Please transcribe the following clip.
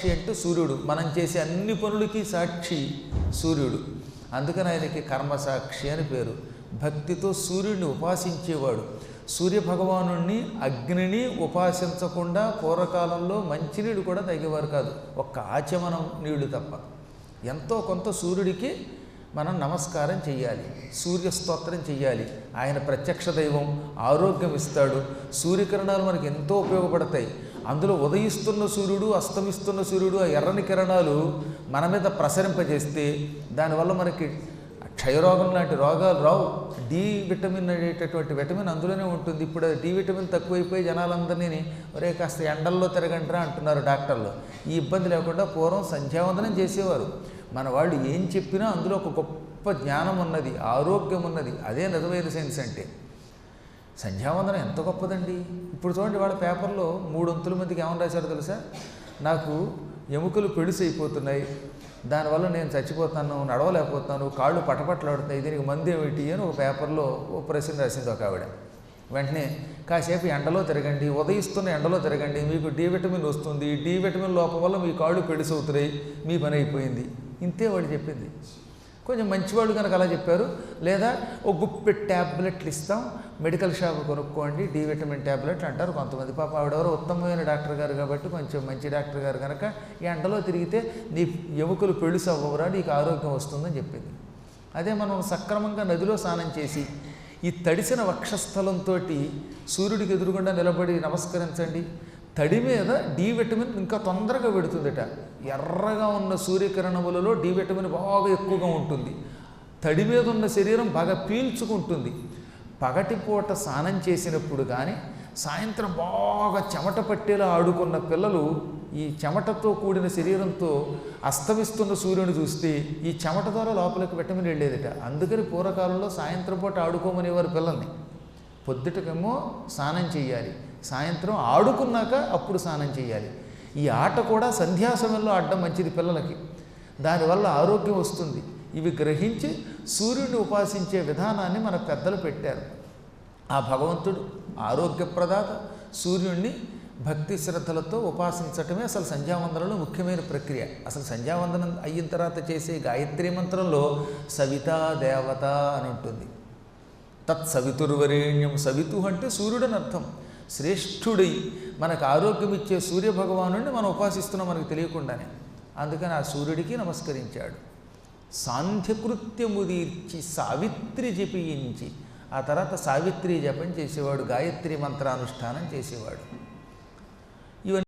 సాక్షి అంటే సూర్యుడు, మనం చేసే అన్ని పనులకి సాక్షి సూర్యుడు. అందుకని ఆయనకి కర్మసాక్షి అని పేరు. భక్తితో సూర్యుడిని ఉపాసించేవాడు. సూర్యభగవాను అగ్నిని ఉపాసించకుండా పూర్వకాలంలో మంచినీడు కూడా తాగేవారు కాదు, ఒక్క ఆచమనం నీళ్లు తప్ప. ఎంతో కొంత సూర్యుడికి మనం నమస్కారం చెయ్యాలి, సూర్యస్తోత్రం చెయ్యాలి. ఆయన ప్రత్యక్ష దైవం, ఆరోగ్యం ఇస్తాడు. సూర్యకిరణాలు మనకి ఎంతో ఉపయోగపడతాయి. అందులో ఉదయిస్తున్న సూర్యుడు, అస్తమిస్తున్న సూర్యుడు, ఆ ఎర్రని కిరణాలు మన మీద ప్రసరింపజేస్తే దానివల్ల మనకి క్షయరోగం లాంటి రోగాలు రావు. డి విటమిన్ అనేటటువంటి విటమిన్ అందులోనే ఉంటుంది. ఇప్పుడు డి విటమిన్ తక్కువైపోయి జనాలందరినీ ఒరే కాస్త ఎండల్లో తిరగంటారా అంటున్నారు డాక్టర్లు. ఈ ఇబ్బంది లేకుండా పూర్వం సంధ్యావందనం చేసేవారు. మన వాళ్ళు ఏం చెప్పినా అందులో ఒక గొప్ప జ్ఞానం ఉన్నది, ఆరోగ్యం ఉన్నది. అదే నిజమైన సైన్స్ అంటే. సంధ్యావందనం ఎంత గొప్పదండి. ఇప్పుడు చూడండి, వాళ్ళ పేపర్లో 3 మందికి ఏమని రాశారో తెలుసా? నాకు ఎముకలు పెడుసు అయిపోతున్నాయి, దానివల్ల నేను చచ్చిపోతాను, నడవలేకపోతాను, కాళ్ళు పటపట్లాడుతున్నాయి, దీనికి మందు ఏమిటి అని ఒక పేపర్లో ఓ ప్రశ్న రాసింది ఒక ఆవిడ. వెంటనే కాసేపు ఎండలో తిరగండి, ఉదయిస్తున్న ఎండలో తిరగండి, మీకు డి విటమిన్ వస్తుంది, డి విటమిన్ లోపం వల్ల మీ కాళ్ళు పెడుసు అవుతున్నాయి, మీ పని అయిపోయింది. ఇంతే వాళ్ళు చెప్పింది. కొంచెం మంచివాళ్ళు కనుక అలా చెప్పారు. లేదా ఓ గుప్పె ట్యాబ్లెట్లు ఇస్తాం, మెడికల్ షాప్ కొనుక్కోండి, డి విటమిన్ ట్యాబ్లెట్లు అంటారు కొంతమంది. పాప ఆవిడెవరో ఉత్తమమైన డాక్టర్ గారు కాబట్టి, కొంచెం మంచి డాక్టర్ గారు కనుక ఈ ఎండలో తిరిగితే నీ ఎముకలు పెళుసు అవ్వరా, నీకు ఆరోగ్యం వస్తుందని చెప్పింది. అదే మనం సక్రమంగా నదిలో స్నానం చేసి ఈ తడిసిన వక్షస్థలంతో సూర్యుడికి ఎదురుగుండా నిలబడి నమస్కరించండి. తడి మీద డి విటమిన్ ఇంకా తొందరగా పెడుతుందట. ఎర్రగా ఉన్న సూర్యకిరణములలో డి విటమిన్ బాగా ఎక్కువగా ఉంటుంది. తడి మీద ఉన్న శరీరం బాగా పీల్చుకుంటుంది. పగటిపూట స్నానం చేసినప్పుడు కానీ, సాయంత్రం బాగా చెమట పట్టేలా ఆడుకున్న పిల్లలు ఈ చెమటతో కూడిన శరీరంతో అస్తమిస్తున్న సూర్యుని చూస్తే ఈ చెమట ద్వారా లోపలికి విటమిన్ వెళ్ళేదట. అందుకని పూర్వకాలంలో సాయంత్రం పూట ఆడుకోమనేవారు పిల్లల్ని. పొద్దుటకేమో స్నానం చేయాలి, సాయంత్రం ఆడుకున్నాక అప్పుడు స్నానం చేయాలి. ఈ ఆట కూడా సంధ్యా సమయంలో ఆడడం మంచిది పిల్లలకి, దానివల్ల ఆరోగ్యం వస్తుంది. ఇవి గ్రహించి సూర్యుడిని ఉపాసించే విధానాన్ని మన పెద్దలు పెట్టారు. ఆ భగవంతుడు ఆరోగ్యప్రదాత సూర్యుడిని భక్తి శ్రద్ధలతో ఉపాసించటమే అసలు సంధ్యావందనంలో ముఖ్యమైన ప్రక్రియ. అసలు సంధ్యావందనం అయిన తర్వాత చేసే గాయత్రీ మంత్రంలో సవితా దేవత అని ఉంటుంది. తత్ సవితుర్వరేణ్యం, సవితు అంటే సూర్యుడని అర్థం. శ్రేష్ఠుడై మనకు ఆరోగ్యం ఇచ్చే సూర్యభగవాను మనం ఉపాసిస్తున్నాం మనకు తెలియకుండానే. అందుకని ఆ సూర్యుడికి నమస్కరించాడు. సాంధ్యకృత్యముదీర్చి సావిత్రి జపించి, ఆ తర్వాత సావిత్రి జపం చేసేవాడు, గాయత్రి మంత్రానుష్ఠానం చేసేవాడు.